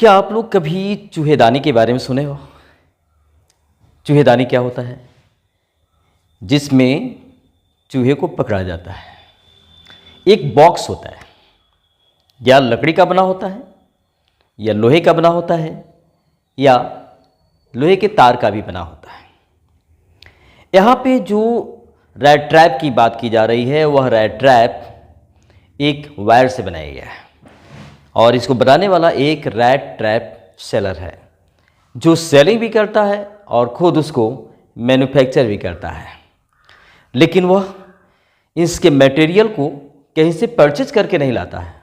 क्या आप लोग कभी चूहेदानी के बारे में सुने हो? चूहेदानी क्या होता है? जिसमें चूहे को पकड़ा जाता है। एक बॉक्स होता है, या लकड़ी का बना होता है, या लोहे का बना होता है, या लोहे के तार का भी बना होता है। यहाँ पे जो रैट ट्रैप की बात की जा रही है, वह रैट ट्रैप एक वायर से बनाया गया है और इसको बनाने वाला एक रैट ट्रैप सेलर है जो सेलिंग भी करता है और खुद उसको मैन्युफैक्चर भी करता है। लेकिन वह इसके मटेरियल को कहीं से परचेज करके नहीं लाता है।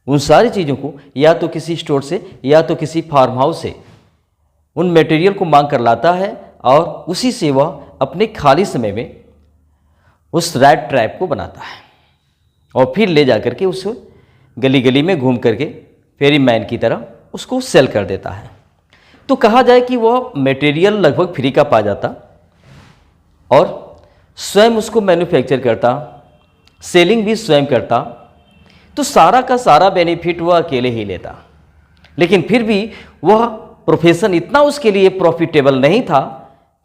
उन सारी चीज़ों को या तो किसी स्टोर से या तो किसी फार्म हाउस से उन मटेरियल को मांग कर लाता है और उसी से वह अपने खाली समय में उस रैट ट्रैप को बनाता है और फिर ले जा करके उसे गली गली में घूम करके फेरी मैन की तरह उसको सेल कर देता है। तो कहा जाए कि वह मटेरियल लगभग फ्री का पा जाता और स्वयं उसको मैन्युफैक्चर करता, सेलिंग भी स्वयं करता, तो सारा का सारा बेनिफिट वह अकेले ही लेता। लेकिन फिर भी वह प्रोफेशन इतना उसके लिए प्रॉफिटेबल नहीं था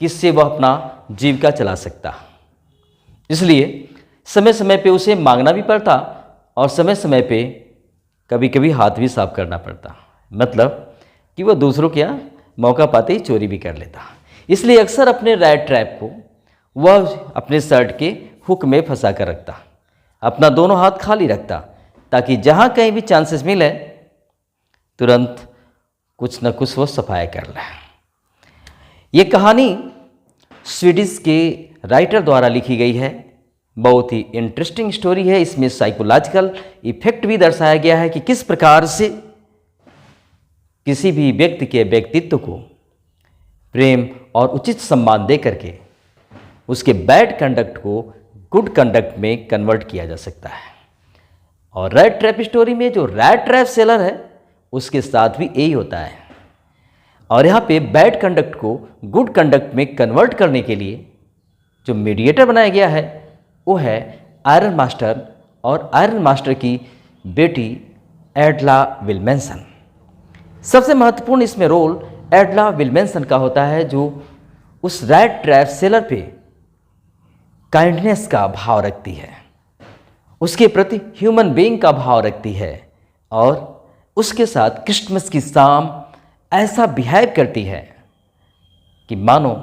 कि इससे वह अपना जीविका चला सकता। इसलिए समय समय पे उसे मांगना भी पड़ता और समय समय पे कभी कभी हाथ भी साफ करना पड़ता। मतलब कि वह दूसरों के यहाँ मौका पाते ही चोरी भी कर लेता। इसलिए अक्सर अपने रैट ट्रैप को वह अपने शर्ट के हुक में फंसा कर रखता, अपना दोनों हाथ खाली रखता, ताकि जहाँ कहीं भी चांसेस मिले तुरंत कुछ न कुछ वो सफाया कर ले। ये कहानी स्वीडिश के राइटर द्वारा लिखी गई है। बहुत ही इंटरेस्टिंग स्टोरी है। इसमें साइकोलॉजिकल इफेक्ट भी दर्शाया गया है कि किस प्रकार से किसी भी व्यक्ति के व्यक्तित्व को प्रेम और उचित सम्मान दे करके उसके बैड कंडक्ट को गुड कंडक्ट में कन्वर्ट किया जा सकता है। और रैट ट्रैप स्टोरी में जो रैट ट्रैप सेलर है उसके साथ भी यही होता है। और यहाँ पे बैड कंडक्ट को गुड कंडक्ट में कन्वर्ट करने के लिए जो मीडिएटर बनाया गया है वो है आयरन मास्टर और आयरन मास्टर की बेटी एडला विल्मेंसन। सबसे महत्वपूर्ण इसमें रोल एडला विल्मेंसन का होता है, जो उस रैट ट्रैप सेलर पे काइंडनेस का भाव रखती है, उसके प्रति ह्यूमन बीइंग का भाव रखती है और उसके साथ क्रिसमस की शाम ऐसा बिहेव करती है कि मानो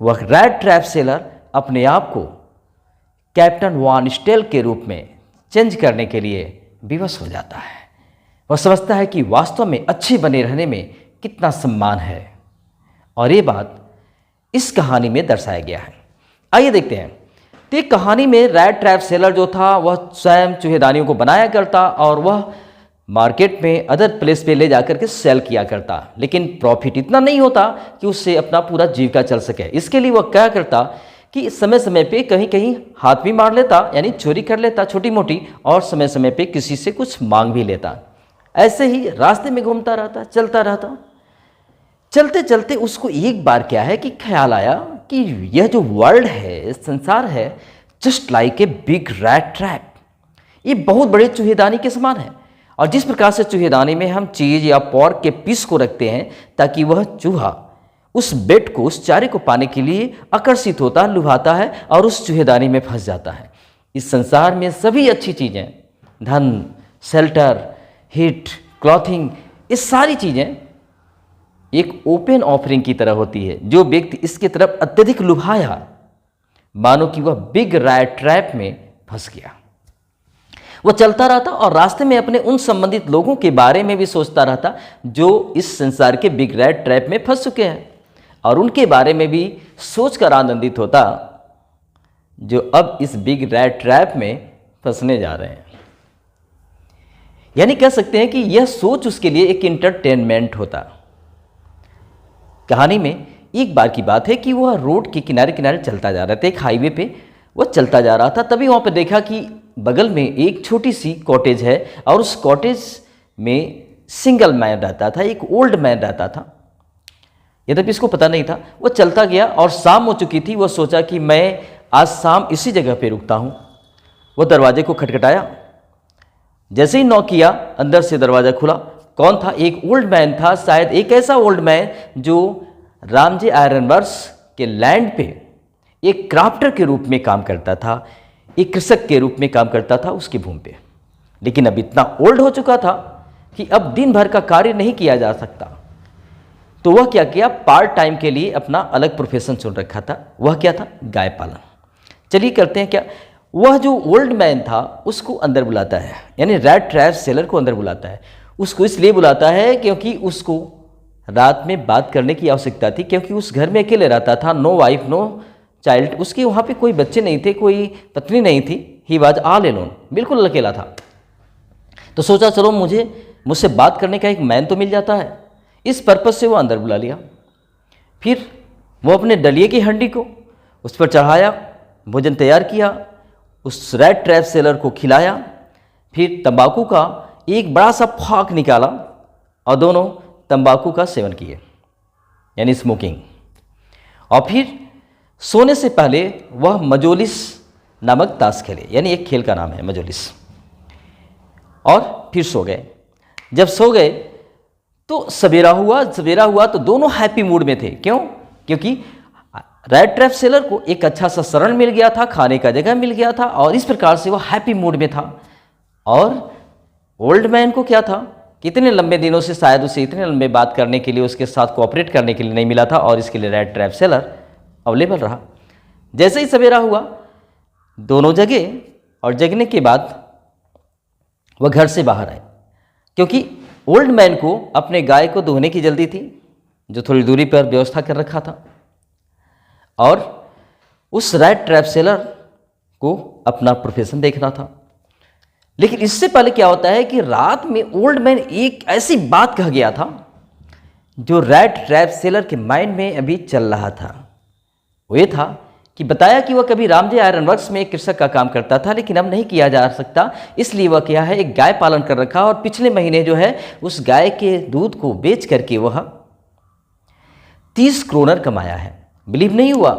वह रैट ट्रैप सेलर अपने आप को कैप्टन वान स्टेल के रूप में चेंज करने के लिए विवश हो जाता है। वह समझता है कि वास्तव में अच्छे बने रहने में कितना सम्मान है और ये बात इस कहानी में दर्शाया गया है। आइए देखते हैं। तो एक कहानी में रैट ट्रैप सेलर जो था वह स्वयं चूहेदानियों को बनाया करता और वह मार्केट में अदर प्लेस पे ले जाकर के सेल किया करता, लेकिन प्रॉफिट इतना नहीं होता कि उससे अपना पूरा जीविका चल सके। इसके लिए वह क्या करता कि समय समय पे कहीं कहीं हाथ भी मार लेता, यानी चोरी कर लेता छोटी मोटी, और समय समय पे किसी से कुछ मांग भी लेता। ऐसे ही रास्ते में घूमता रहता, चलता रहता। चलते चलते उसको एक बार क्या है कि ख्याल आया कि यह जो वर्ल्ड है, संसार है, just like a big rat trap. ये बहुत बड़े चूहेदानी के समान है। और जिस प्रकार से चूहेदानी में हम चीज़ या पॉर्क के पीस को रखते हैं ताकि वह चूहा उस बेट को, उस चारे को पाने के लिए आकर्षित होता, लुभाता है और उस चूहेदानी में फंस जाता है। इस संसार में सभी अच्छी चीज़ें, धन, शेल्टर, हीट, क्लॉथिंग, ये सारी चीज़ें एक ओपन ऑफरिंग की तरह होती है। जो व्यक्ति इसके तरफ अत्यधिक लुभाया, मानो कि वह बिग रैट ट्रैप में फंस गया। वह चलता रहता और रास्ते में अपने उन संबंधित लोगों के बारे में भी सोचता रहता जो इस संसार के बिग रैट ट्रैप में फंस चुके हैं, और उनके बारे में भी सोचकर आनंदित होता जो अब इस बिग रैट ट्रैप में फंसने जा रहे हैं। यानी कह सकते हैं कि यह सोच उसके लिए एक इंटरटेनमेंट होता। कहानी में एक बार की बात है कि वह रोड के किनारे किनारे चलता जा रहा था, एक हाईवे पे वह चलता जा रहा था। तभी वहाँ पे देखा कि बगल में एक छोटी सी कॉटेज है और उस कॉटेज में सिंगल मैन रहता था, एक ओल्ड मैन रहता था। यद्यपि इसको पता नहीं था। वह चलता गया और शाम हो चुकी थी। वह सोचा कि मैं आज शाम इसी जगह पे रुकता हूँ। वह दरवाजे को खटखटाया। जैसे ही नॉक किया, अंदर से दरवाज़ा खुला। कौन था? एक ओल्ड मैन था, शायद एक ऐसा ओल्ड मैन जो रामजे आयरन वर्क्स के लैंड पे एक क्राफ्टर के रूप में काम करता था, एक कृषक के रूप में काम करता था उसकी भूमि पे। लेकिन अब इतना ओल्ड हो चुका था कि अब दिन भर का कार्य नहीं किया जा सकता। तो वह क्या किया, पार्ट टाइम के लिए अपना अलग प्रोफेशन चुन रखा था। वह क्या था? गाय पालन। चलिए करते हैं क्या, वह जो ओल्ड मैन था उसको अंदर बुलाता है, यानी रैट ट्रैप सेलर को अंदर बुलाता है। उसको इसलिए बुलाता है क्योंकि उसको रात में बात करने की आवश्यकता थी, क्योंकि उस घर में अकेले रहता था, नो वाइफ नो चाइल्ड। उसके वहाँ पे कोई बच्चे नहीं थे, कोई पत्नी नहीं थी। ही वॉज ऑल एलोन, बिल्कुल अकेला था। तो सोचा चलो मुझसे बात करने का एक मैन तो मिल जाता है। इस पर्पज़ से वो अंदर बुला लिया। फिर वो अपने डलिए की हंडी को उस पर चढ़ाया, भोजन तैयार किया, उस रैट ट्रैप सेलर को खिलाया। फिर तंबाकू का एक बड़ा सा फाक निकाला और दोनों तंबाकू का सेवन किए, यानी स्मोकिंग। और फिर सोने से पहले वह मजोलिस नामक ताश खेले, यानी एक खेल का नाम है मजोलिस। और फिर सो गए। जब सो गए तो सवेरा हुआ तो दोनों हैप्पी मूड में थे। क्यों? क्योंकि रैट ट्रैप सेलर को एक अच्छा सा शरण मिल गया था, खाने का जगह मिल गया था, और इस प्रकार से वह हैप्पी मूड में था। और ओल्ड मैन को क्या था, कितने लंबे दिनों से शायद उसे इतने लंबे बात करने के लिए, उसके साथ कोऑपरेट करने के लिए नहीं मिला था, और इसके लिए रैट ट्रैप सेलर अवेलेबल रहा। जैसे ही सवेरा हुआ दोनों जगे, और जगने के बाद वह घर से बाहर आए, क्योंकि ओल्ड मैन को अपने गाय को दुहने की जल्दी थी, जो थोड़ी दूरी पर व्यवस्था कर रखा था, और उस रैट ट्रैप सेलर को अपना प्रोफेशन देखना था। लेकिन इससे पहले क्या होता है कि रात में ओल्ड मैन एक ऐसी बात कह गया था जो रैट ट्रैप सेलर के माइंड में अभी चल रहा था। वो ये था कि बताया कि वह कभी रामजे आयरन वर्क्स में एक कृषक का काम करता था, लेकिन अब नहीं किया जा सकता, इसलिए वह क्या है, एक गाय पालन कर रखा, और पिछले महीने जो है उस गाय के दूध को बेच करके वह 30 क्रोनर कमाया है। बिलीव नहीं हुआ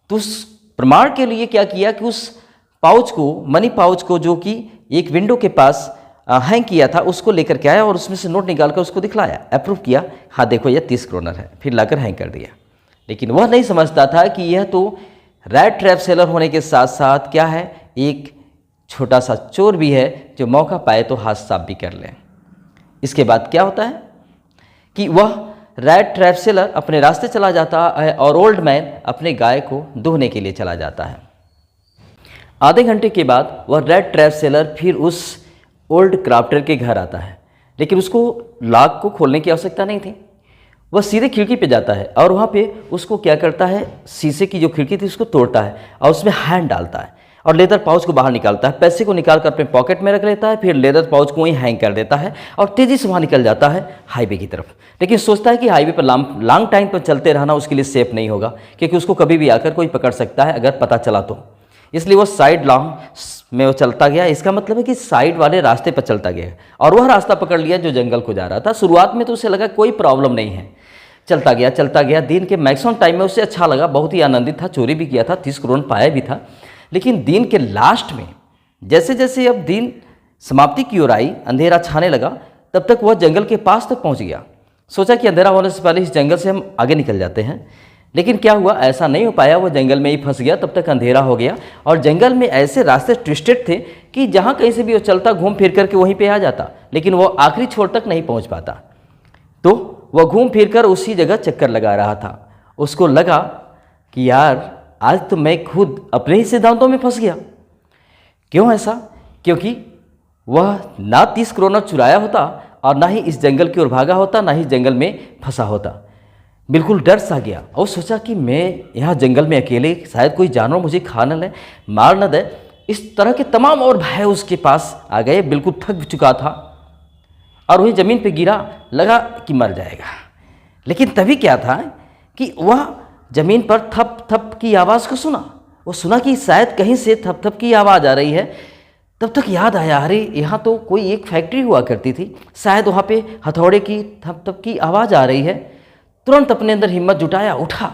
तो उस प्रमाण के लिए क्या किया कि उस पाउच को, मनी पाउच को, जो कि एक विंडो के पास हैंग किया था, उसको लेकर के आया और उसमें से नोट निकालकर उसको दिखलाया, अप्रूव किया, हाँ देखो यह 30 क्रोनर है, फिर लाकर हैंग कर दिया। लेकिन वह नहीं समझता था कि यह तो रैट ट्रैप सेलर होने के साथ साथ क्या है, एक छोटा सा चोर भी है जो मौका पाए तो हाथ साफ भी कर ले। इसके बाद क्या होता है कि वह रैट ट्रैप सेलर अपने रास्ते चला जाता है और ओल्ड मैन अपने गाय को दुहने के लिए चला जाता है। आधे घंटे के बाद वह रैट ट्रैप सेलर फिर उस ओल्ड क्राफ्टर के घर आता है, लेकिन उसको लॉक को खोलने की आवश्यकता नहीं थी। वह सीधे खिड़की पे जाता है और वहाँ पे उसको क्या करता है, शीशे की जो खिड़की थी उसको तोड़ता है और उसमें हैंड डालता है और लेदर पाउच को बाहर निकालता है, पैसे को निकाल कर अपने पॉकेट में रख लेता है, फिर लेदर पाउच को वहीं हैंग कर देता है और तेज़ी से वहाँ निकल जाता है हाईवे की तरफ। लेकिन सोचता है कि हाईवे पर लॉन्ग टाइम पर चलते रहना उसके लिए सेफ नहीं होगा, क्योंकि उसको कभी भी आकर कोई पकड़ सकता है अगर पता चला तो। इसलिए वो साइड लॉन्ग में वो चलता गया। इसका मतलब है कि साइड वाले रास्ते पर चलता गया और वह रास्ता पकड़ लिया जो जंगल को जा रहा था। शुरुआत में तो उसे लगा कोई प्रॉब्लम नहीं है, चलता गया। दिन के मैक्सिमम टाइम में उसे अच्छा लगा, बहुत ही आनंदित था, चोरी भी किया था, 30 करोड़ पाया भी था। लेकिन दिन के लास्ट में जैसे जैसे अब दिन समाप्ति की ओर आई, अंधेरा छाने लगा, तब तक वह जंगल के पास तक पहुंच गया। सोचा कि अंधेरा होने से पहले इस जंगल से हम आगे निकल जाते हैं, लेकिन क्या हुआ, ऐसा नहीं हो पाया। वो जंगल में ही फंस गया। तब तक अंधेरा हो गया और जंगल में ऐसे रास्ते ट्विस्टेड थे कि जहाँ कहीं से भी वो चलता घूम फिर करके वहीं पे आ जाता, लेकिन वो आखिरी छोर तक नहीं पहुँच पाता। तो वह घूम फिर कर उसी जगह चक्कर लगा रहा था। उसको लगा कि यार आज तो मैं खुद अपने ही सिद्धांतों में फंस गया। क्यों ऐसा? क्योंकि वह ना 30 करोड़ चुराया होता और ना ही इस जंगल की ओर भागा होता, ना ही जंगल में फंसा होता। बिल्कुल डर सा गया और सोचा कि मैं यहाँ जंगल में अकेले, शायद कोई जानवर मुझे खा न ले, मार न दे। इस तरह के तमाम और भय उसके पास आ गए। बिल्कुल थक चुका था और वही ज़मीन पे गिरा, लगा कि मर जाएगा। लेकिन तभी क्या था कि वह ज़मीन पर थप थप की आवाज़ को सुना। वो सुना कि शायद कहीं से थप थप की आवाज़ आ रही है। तब तक याद आया, अरे यहाँ तो कोई एक फैक्ट्री हुआ करती थी, शायद वहाँ पे हथौड़े की थप थप की आवाज़ आ रही है। तुरंत अपने अंदर हिम्मत जुटाया, उठा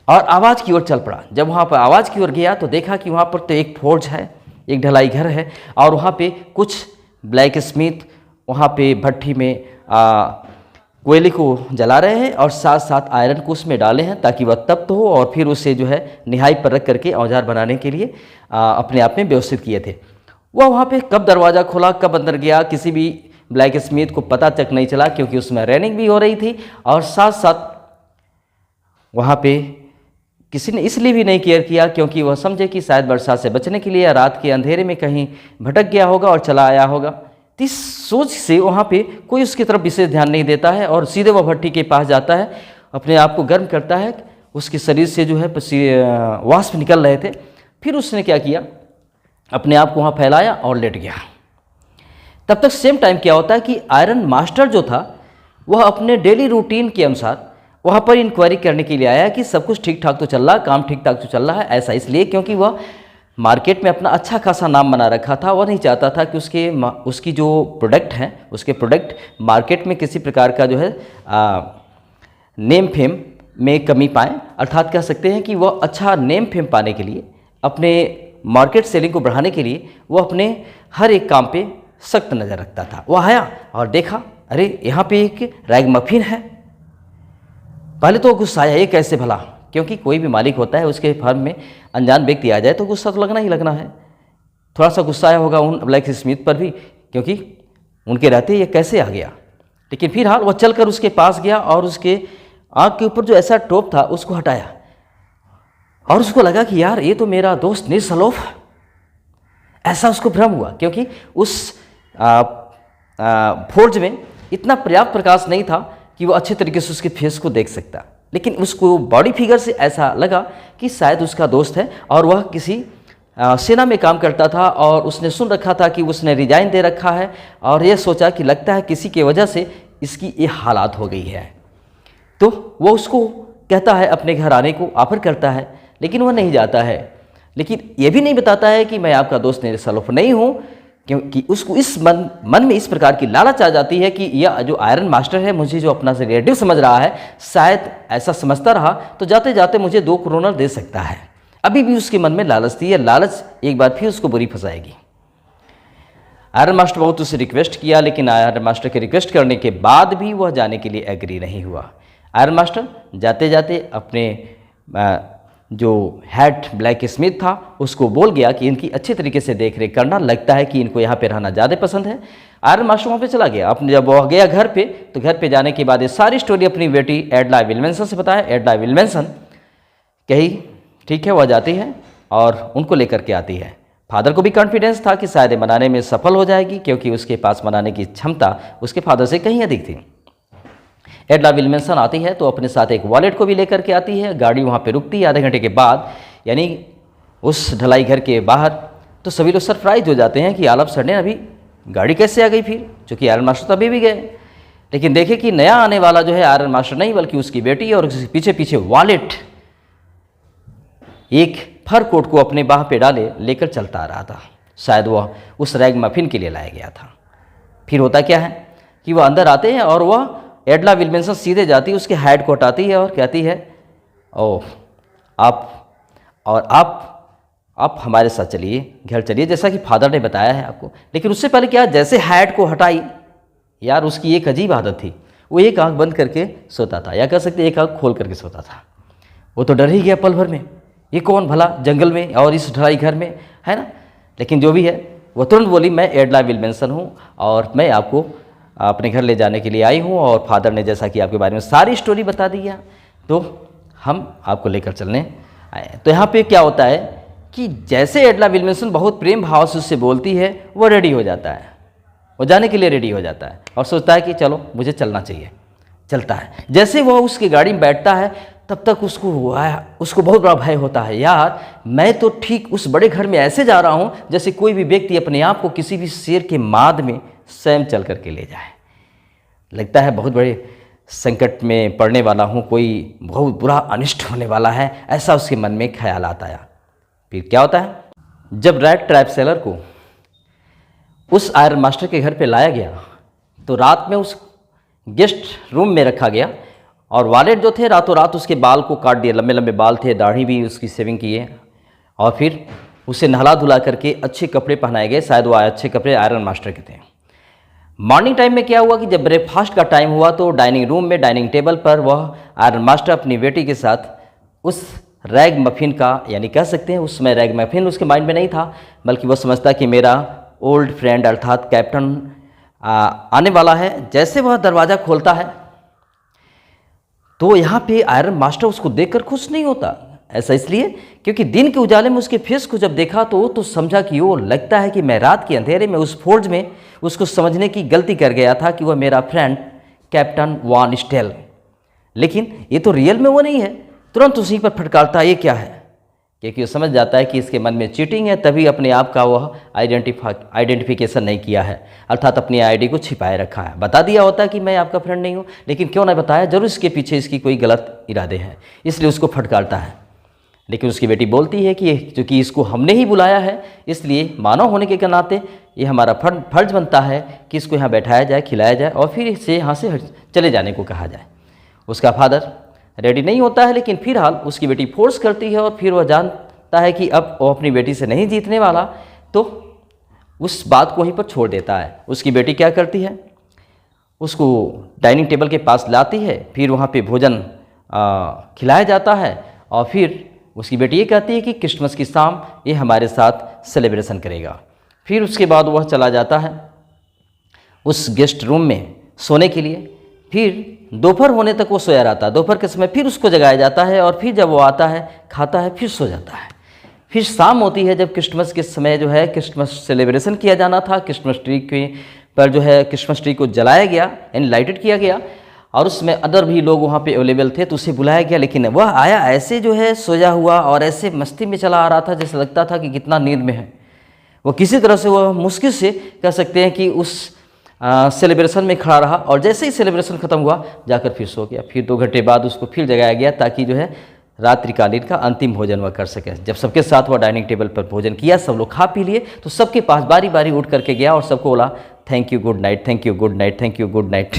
और आवाज़ की ओर चल पड़ा। जब वहाँ पर आवाज़ की ओर गया तो देखा कि वहाँ पर तो एक फोर्ज है, एक ढलाई घर है और वहाँ पे कुछ ब्लैक स्मिथ वहाँ पे भट्टी में कोयले को जला रहे हैं और साथ साथ आयरन को उसमें डाले हैं ताकि वह तप्त हो और फिर उसे जो है निहाई पर रख करके औजार बनाने के लिए अपने आप में व्यवस्थित किए थे। वह वहाँ पे कब दरवाज़ा खोला, कब अंदर गया, किसी भी ब्लैक स्मिथ को पता तक नहीं चला, क्योंकि उसमें रैनिंग भी हो रही थी और साथ साथ वहाँ पे किसी ने इसलिए भी नहीं केयर किया क्योंकि वह समझे कि शायद बरसात से बचने के लिए रात के अंधेरे में कहीं भटक गया होगा और चला आया होगा। तो इस सोच से वहाँ पे कोई उसकी तरफ विशेष ध्यान नहीं देता है और सीधे वह भट्टी के पास जाता है, अपने आप को गर्म करता है। उसके शरीर से जो है वाष्प निकल रहे थे। फिर उसने क्या किया, अपने आप को वहाँ फैलाया और लेट गया। तब तक सेम टाइम क्या होता है कि आयरन मास्टर जो था वह अपने डेली रूटीन के अनुसार वहाँ पर इंक्वायरी करने के लिए आया कि सब कुछ ठीक ठाक तो चल रहा है, काम ठीक ठाक तो चल रहा है। ऐसा इसलिए क्योंकि वह मार्केट में अपना अच्छा खासा नाम बना रखा था। वह नहीं चाहता था कि उसकी जो प्रोडक्ट हैं, उसके प्रोडक्ट मार्केट में किसी प्रकार का जो है नेम फेम में कमी पाएँ। अर्थात कह सकते हैं कि वह अच्छा नेम फेम पाने के लिए, अपने मार्केट सेलिंग को बढ़ाने के लिए वह अपने हर एक काम पे सख्त नज़र रखता था। वह आया और देखा, अरे यहाँ पे एक रैग मफिन है। पहले तो गुस्सा आया, ये कैसे भला, क्योंकि कोई भी मालिक होता है उसके फर्म में अनजान व्यक्ति आ जाए तो गुस्सा तो लगना ही लगना है। थोड़ा सा गुस्सा आया होगा उन ब्लैक स्मिथ पर भी, क्योंकि उनके रहते ये कैसे आ गया। लेकिन फिलहाल वह चलकर उसके पास गया और उसके आँख के ऊपर जो ऐसा टोप था उसको हटाया और उसको लगा कि यार ये तो मेरा दोस्त निसलोफ। ऐसा उसको भ्रम हुआ क्योंकि उस फोर्ज में इतना पर्याप्त प्रकाश नहीं था कि वो अच्छे तरीके से उसके फेस को देख सकता। लेकिन उसको बॉडी फिगर से ऐसा लगा कि शायद उसका दोस्त है और वह किसी सेना में काम करता था और उसने सुन रखा था कि उसने रिजाइन दे रखा है और यह सोचा कि लगता है किसी की वजह से इसकी ये हालात हो गई है। तो वह उसको कहता है अपने घर आने को ऑफर करता है, लेकिन वह नहीं जाता है। लेकिन यह भी नहीं बताता है कि मैं आपका दोस्त निसलोफ नहीं हूँ, क्योंकि उसको इस मन में इस प्रकार की लालच आ जाती है कि यह जो आयरन मास्टर है मुझे जो अपना से रिलेटिव समझ रहा है, शायद ऐसा समझता रहा तो जाते जाते मुझे 2 करोड़ दे सकता है। अभी भी उसके मन में लालच थी। यह लालच एक बार फिर उसको बुरी फंसाएगी। आयरन मास्टर बहुत उसे रिक्वेस्ट किया, लेकिन आयरन मास्टर के रिक्वेस्ट करने के बाद भी वह जाने के लिए एग्री नहीं हुआ। आयरन मास्टर जाते जाते अपने जो हेड ब्लैक स्मिथ था उसको बोल गया कि इनकी अच्छे तरीके से देख रेख करना, लगता है कि इनको यहाँ पे रहना ज़्यादा पसंद है। आयरन मास्टर वहाँ पे चला गया। अपने जब वह गया घर पे, तो घर पे जाने के बाद ये सारी स्टोरी अपनी बेटी एडला विल्मेंसन से बताया। एडला विल्मेंसन कही ठीक है, वह जाती है और उनको लेकर के आती है। फादर को भी कॉन्फिडेंस था कि शायद मनाने में सफल हो जाएगी, क्योंकि उसके पास मनाने की क्षमता उसके फादर से कहीं अधिक थी। एडला विल्मेंसन आती है तो अपने साथ एक वॉलेट को भी लेकर के आती है। गाड़ी वहाँ पे रुकती है आधे घंटे के बाद, यानी उस ढलाई घर के बाहर। तो सभी लोग सरप्राइज हो जाते हैं कि आलम सर ने अभी गाड़ी कैसे आ गई फिर, चूँकि आयरन मास्टर तभी भी गए। लेकिन देखे कि नया आने वाला जो है आयरन मास्टर नहीं बल्कि उसकी बेटी, और उसके पीछे पीछे वॉलेट एक फर कोट को अपने बाह पे डाले लेकर चलता आ रहा था। शायद वह उस रैग मफिन के लिए लाया गया था। फिर होता क्या है कि वह अंदर आते हैं और वह एडला विल्मेंसन सीधे जाती है, उसके हेड को हटाती है और कहती है, ओह आप हमारे साथ चलिए, घर चलिए, जैसा कि फादर ने बताया है आपको। लेकिन उससे पहले क्या, जैसे हेड को हटाई, यार उसकी एक अजीब आदत थी। वो एक आंख बंद करके सोता था, या कह सकते एक आंख खोल करके सोता था। वो तो डर ही गया पल भर में, ये कौन भला जंगल में और इस ढलाई घर में, है ना। लेकिन जो भी है वो तुरंत बोली, मैं एडला विल्मेंसन हूँ और मैं आपको अपने घर ले जाने के लिए आई हूँ। और फादर ने जैसा कि आपके बारे में सारी स्टोरी बता दी है, तो हम आपको लेकर चलने आए। तो यहाँ पे क्या होता है कि जैसे एडला विल्मेंसन बहुत प्रेम भाव से उससे बोलती है, वो रेडी हो जाता है, वो जाने के लिए रेडी हो जाता है और सोचता है कि चलो मुझे चलना चाहिए। चलता है। जैसे वो उसकी गाड़ी में बैठता है तब तक उसको बहुत बड़ा भय होता है, यार मैं तो ठीक उस बड़े घर में ऐसे जा रहा हूँ जैसे कोई भी व्यक्ति अपने आप को किसी भी शेर के माद में स्वयं चल करके ले जाए। लगता है बहुत बड़े संकट में पड़ने वाला हूँ, कोई बहुत बुरा अनिष्ट होने वाला है, ऐसा उसके मन में ख्याल आता है। फिर क्या होता है, जब रेड ट्रैप सेलर को उस आयरन मास्टर के घर पे लाया गया तो रात में उस गेस्ट रूम में रखा गया और वालेट जो थे रातों रात उसके बाल को काट दिए, लंबे लंबे बाल थे, दाढ़ी भी उसकी शेविंग किए और फिर उसे नहला धुला करके अच्छे कपड़े पहनाए गए। शायद वो अच्छे कपड़े आयरन मास्टर के थे। मॉर्निंग टाइम में क्या हुआ कि जब ब्रेकफास्ट का टाइम हुआ तो डाइनिंग रूम में डाइनिंग टेबल पर वह आयरन मास्टर अपनी बेटी के साथ उस रैग मफिन का, यानी कह सकते हैं उस समय रैग मफिन उसके माइंड में नहीं था, बल्कि वह समझता कि मेरा ओल्ड फ्रेंड अर्थात कैप्टन आने वाला है। जैसे वह दरवाज़ा खोलता है तो यहाँ पे आयरन मास्टर उसको देखकर खुश नहीं होता। ऐसा इसलिए क्योंकि दिन के उजाले में उसके फेस को जब देखा तो वो तो समझा कि वो लगता है कि मैं रात के अंधेरे में उस फोर्ज में उसको समझने की गलती कर गया था कि वह मेरा फ्रेंड कैप्टन वान स्टेल, लेकिन ये तो रियल में वो नहीं है। तुरंत उसी पर फटकारता है ये क्या है, क्योंकि वो समझ जाता है कि इसके मन में चीटिंग है, तभी अपने आप का वह आइडेंटिफिकेशन नहीं किया है, अर्थात अपनी आईडी को छिपाए रखा है। बता दिया होता कि मैं आपका फ्रेंड नहीं हूँ, लेकिन क्यों नहीं बताया, जरूर इसके पीछे इसकी कोई गलत इरादे हैं, इसलिए उसको फटकारता है। लेकिन उसकी बेटी बोलती है कि चूँकि इसको हमने ही बुलाया है, इसलिए मानव होने के नाते ये हमारा फर्ज बनता है कि इसको यहाँ बैठाया जाए, खिलाया जाए और फिर इसे यहाँ से चले जाने को कहा जाए। उसका फादर रेडी नहीं होता है, लेकिन फिलहाल उसकी बेटी फोर्स करती है और फिर वह जानता है कि अब वो अपनी बेटी से नहीं जीतने वाला, तो उस बात को वहीं पर छोड़ देता है। उसकी बेटी क्या करती है, उसको डाइनिंग टेबल के पास लाती है, फिर वहाँ पे भोजन खिलाया जाता है और फिर उसकी बेटी ये कहती है कि क्रिसमस की शाम ये हमारे साथ सेलिब्रेशन करेगा। फिर उसके बाद वह चला जाता है उस गेस्ट रूम में सोने के लिए। फिर दोपहर होने तक वो सोया रहता है, दोपहर के समय फिर उसको जगाया जाता है और फिर जब वो आता है खाता है फिर सो जाता है। फिर शाम होती है जब क्रिसमस के समय जो है क्रिसमस सेलिब्रेशन किया जाना था, क्रिसमस ट्री के पर जो है क्रिसमस ट्री को जलाया गया यानी लाइटेड किया गया और उसमें अदर भी लोग वहाँ पे अवेलेबल थे तो उसे बुलाया गया। लेकिन वह आया ऐसे जो है सोया हुआ और ऐसे मस्ती में चला आ रहा था जैसे लगता था कि कितना नींद में है। वो किसी तरह से वह मुश्किल से कह सकते हैं कि उस सेलिब्रेशन में खड़ा रहा और जैसे ही सेलिब्रेशन ख़त्म हुआ जाकर फिर सो गया। फिर 2 घंटे बाद उसको फिर जगाया गया ताकि जो है रात्रिकालीन का अंतिम भोजन वह कर सके। जब सबके साथ वह डाइनिंग टेबल पर भोजन किया, सब लोग खा पी लिए, तो सबके पास बारी बारी उठ करके गया और सबको बोला thank you good night, thank you good night, thank you good night.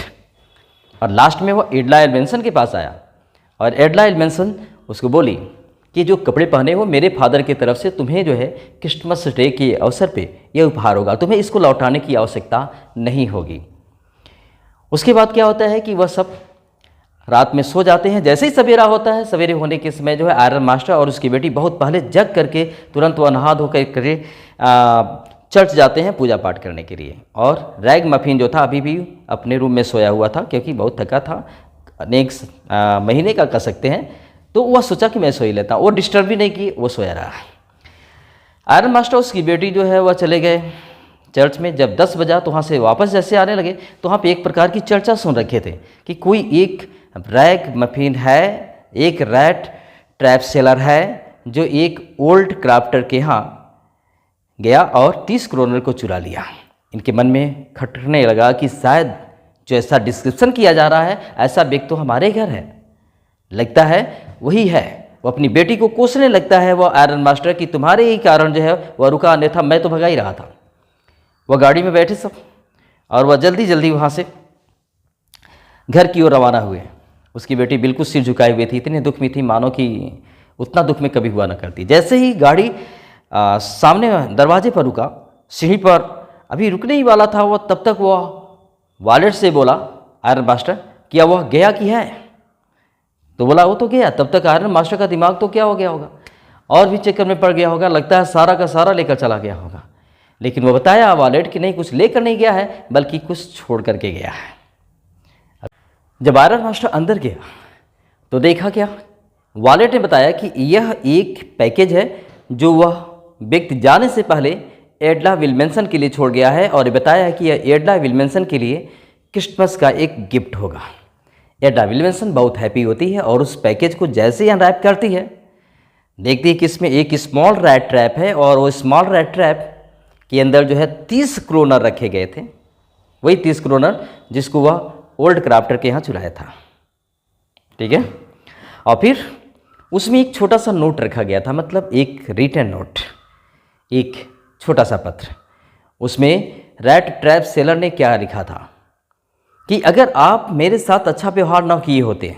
और लास्ट में वह एडला एल्वेंसन के पास आया और एडला एल्वेंसन उसको बोली कि जो कपड़े पहने हो मेरे फादर की तरफ से तुम्हें जो है क्रिसमस डे के अवसर पे यह उपहार होगा, तुम्हें इसको लौटाने की आवश्यकता नहीं होगी। उसके बाद क्या होता है कि वह सब रात में सो जाते हैं। जैसे ही सवेरा होता है, सवेरे होने के समय जो है आयरन मास्टर और उसकी बेटी बहुत पहले जग करके तुरंत वह नहा धो कर चर्च जाते हैं पूजा पाठ करने के लिए। और रैग मफिन जो था अभी भी अपने रूम में सोया हुआ था क्योंकि बहुत थका था, अनेक महीने का कह सकते हैं, तो वह सोचा कि मैं सो ही लेता हूँ। वो डिस्टर्ब भी नहीं की, वो सोया रहा। आयरन मास्टर उसकी बेटी जो है वह चले गए चर्च में। जब 10 बजा तो वहाँ से वापस जैसे आने लगे तो वहाँ पे एक प्रकार की चर्चा सुन रखे थे कि कोई एक रैग मफिन है, एक रैट ट्रैप सेलर है जो एक ओल्ड क्राफ्टर के यहाँ गया और 30 क्रोनर को चुरा लिया। इनके मन में खटकने लगा कि शायद जो ऐसा डिस्क्रिप्शन किया जा रहा है ऐसा व्यक्ति तो हमारे घर है, लगता है वही है। वो अपनी बेटी को कोसने लगता है वो आयरन मास्टर कि तुम्हारे ही कारण जो है वह रुका, अन्यथा मैं तो भगा ही रहा था। वह गाड़ी में बैठे सब और वह जल्दी जल्दी वहाँ से घर की ओर रवाना हुए। उसकी बेटी बिल्कुल सिर झुकाए हुए थी, इतने दुख में थी मानो कि उतना दुख में कभी हुआ न करती। जैसे ही गाड़ी सामने दरवाजे पर रुका, सीढ़ी पर अभी रुकने ही वाला था वो, तब तक वह वॉलेट से बोला आयरन मास्टर क्या वह गया कि है? तो बोला वो तो गया। तब तक आयरन मास्टर का दिमाग तो क्या हो गया होगा, और भी चक्कर में पड़ गया होगा, लगता है सारा का सारा लेकर चला गया होगा। लेकिन वो बताया वॉलेट कि नहीं, कुछ लेकर नहीं गया है बल्कि कुछ छोड़ करके गया है। जब आयरन मास्टर अंदर गया तो देखा क्या, वॉलेट ने बताया कि यह एक पैकेज है जो वह व्यक्ति जाने से पहले एडला विल्मेंसन के लिए छोड़ गया है और बताया कि यह एडला विल्मेंसन के लिए क्रिसमस का एक गिफ्ट होगा। एडला विल्मेंसन बहुत हैप्पी होती है और उस पैकेज को जैसे ही अनरैप करती है देखती है कि इसमें एक स्मॉल रैट ट्रैप है और वो स्मॉल रैट ट्रैप के अंदर जो है 30 क्रोनर रखे गए थे, वही 30 क्रोनर जिसको वह ओल्ड क्राफ्टर के यहाँ चुराया था। ठीक है, और फिर उसमें एक छोटा सा नोट रखा गया था, मतलब एक रिटन नोट, एक छोटा सा पत्र। उसमें रैट ट्रैप सेलर ने क्या लिखा था कि अगर आप मेरे साथ अच्छा व्यवहार न किए होते,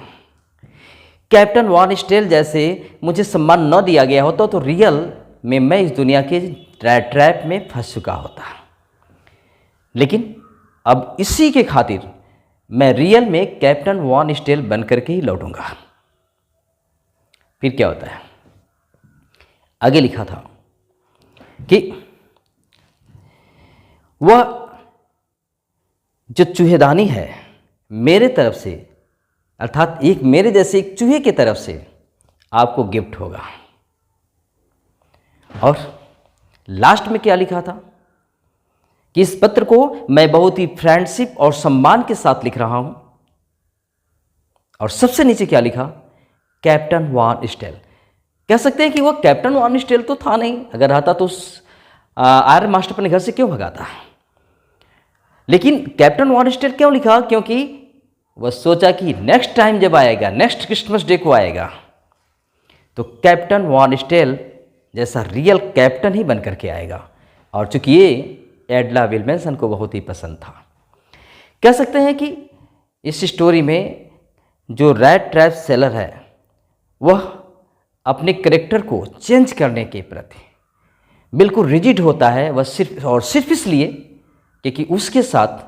कैप्टन वान स्टेल जैसे मुझे सम्मान न दिया गया होता, तो रियल में मैं इस दुनिया के रैट ट्रैप में फंस चुका होता। लेकिन अब इसी के खातिर मैं रियल में कैप्टन वॉन स्टेल बन करके ही लौटूंगा। फिर क्या होता है, आगे लिखा था कि वह जो चूहेदानी है मेरे तरफ से, अर्थात एक मेरे जैसे एक चूहे की तरफ से आपको गिफ्ट होगा। और लास्ट में क्या लिखा था कि इस पत्र को मैं बहुत ही फ्रेंडशिप और सम्मान के साथ लिख रहा हूं। और सबसे नीचे क्या लिखा, कैप्टन वॉन स्टेल। कह सकते हैं कि वह कैप्टन वॉन स्टेल तो था नहीं, अगर रहता तो उस आयरन मास्टर अपने घर से क्यों भगाता। लेकिन कैप्टन वॉन स्टेल क्यों लिखा, क्योंकि वह सोचा कि नेक्स्ट टाइम जब आएगा, नेक्स्ट क्रिसमस डे को आएगा, तो कैप्टन वॉन स्टेल जैसा रियल कैप्टन ही बन करके आएगा। और चूंकि ये एडला विल्मेंसन को बहुत ही पसंद था। कह सकते हैं कि इस स्टोरी में जो रैट ट्रैप सेलर है वह अपने करेक्टर को चेंज करने के प्रति बिल्कुल रिजिड होता है। वह सिर्फ इसलिए क्योंकि उसके साथ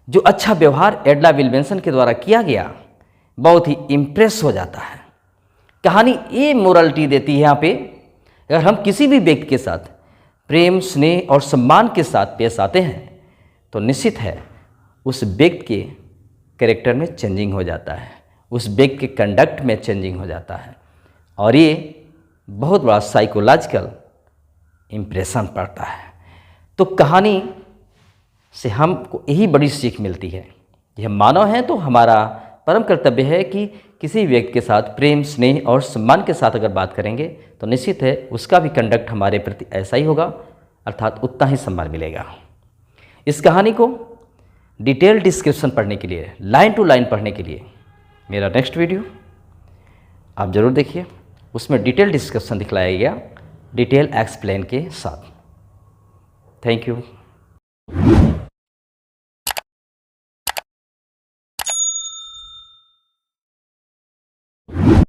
जो अच्छा व्यवहार एडला विल्मेंसन के द्वारा किया गया बहुत ही इम्प्रेस हो जाता है। कहानी ये मोरालिटी देती है यहाँ पे, अगर हम किसी भी व्यक्ति के साथ प्रेम, स्नेह और सम्मान के साथ पेश आते हैं तो निश्चित है उस व्यक्ति के कैरेक्टर में चेंजिंग हो जाता है, उस व्यक्ति के कंडक्ट में चेंजिंग हो जाता है। और ये बहुत बड़ा साइकोलॉजिकल इम्प्रेशन पड़ता है। तो कहानी से हमको यही बड़ी सीख मिलती है कि हम मानव हैं तो हमारा परम कर्तव्य है कि किसी व्यक्ति के साथ प्रेम, स्नेह और सम्मान के साथ अगर बात करेंगे तो निश्चित है उसका भी कंडक्ट हमारे प्रति ऐसा ही होगा, अर्थात उतना ही सम्मान मिलेगा। इस कहानी को डिटेल डिस्क्रिप्शन पढ़ने के लिए, लाइन टू लाइन पढ़ने के लिए मेरा नेक्स्ट वीडियो आप ज़रूर देखिए, उसमें डिटेल डिस्कशन दिखलाया गया, डिटेल एक्सप्लेन के साथ। Thank you.